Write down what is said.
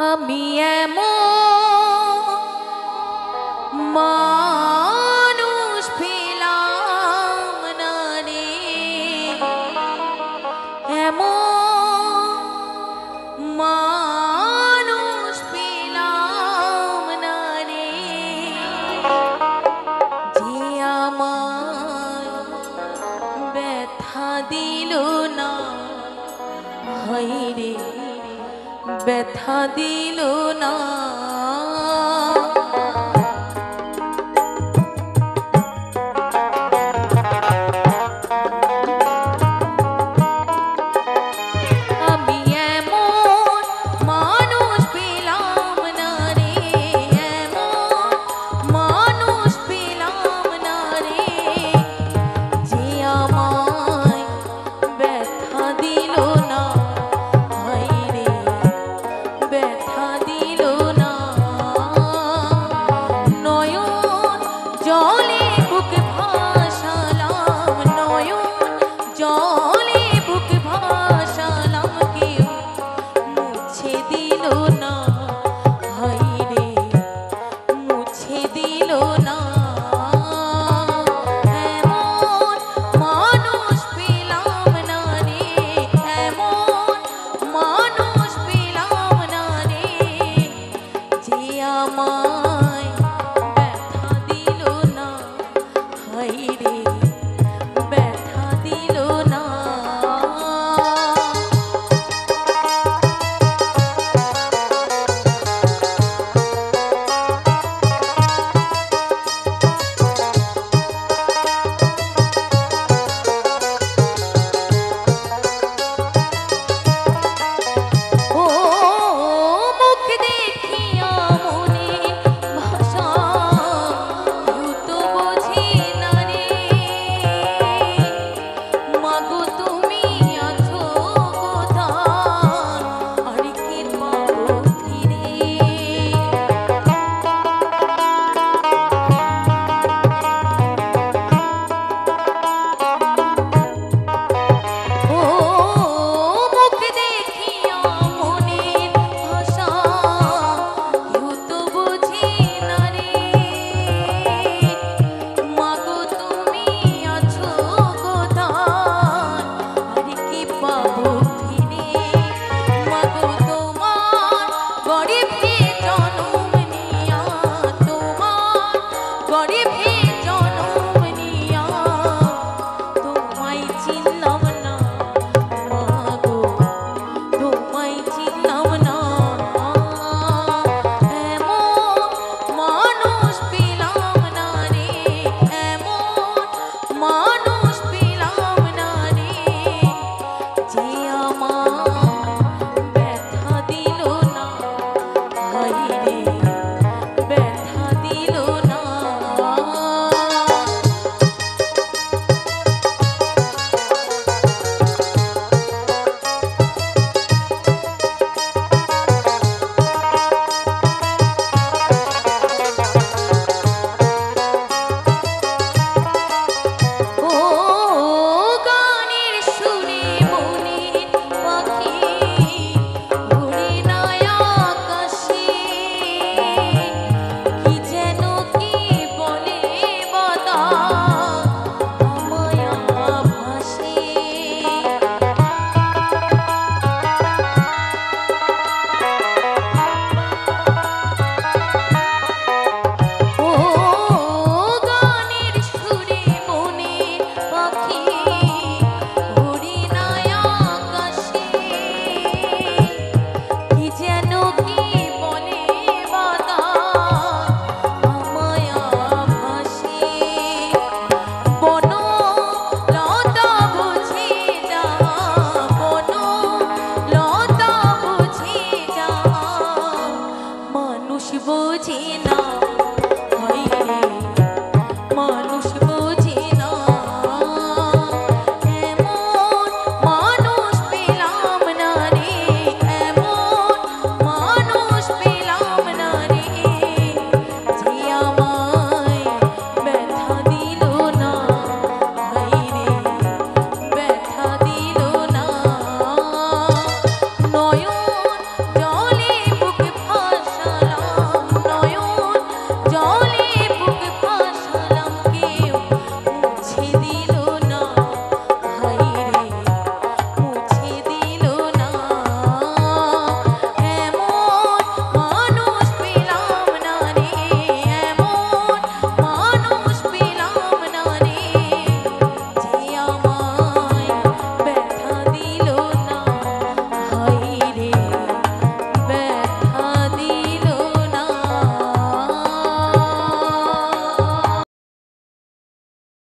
আমি এমন মানুষ পেলাম না রে, এমন মানুষ পেলাম না রে, যে আমায় ব্যথা দিল না, হায় রে ব্যথা দিল না। আমি এমন মানুষ পেলাম না রে, এমন মানুষ পেলাম না রে, যে আমায় ব্যথা দিল না, ব্যথা দিল না। নয়ন জলে বুক ভাসালাম, নয়ন জলে বুক ভাসালাম, কেউ মুছে দিল না, হায় রে মুছে দিল না। এমন মানুষ পেলাম না রে, এমন মানুষ পেলাম না রে, যে আমায় ব্যথা দিল না, হায় রে ব্যথা দিল না। বুঝি না।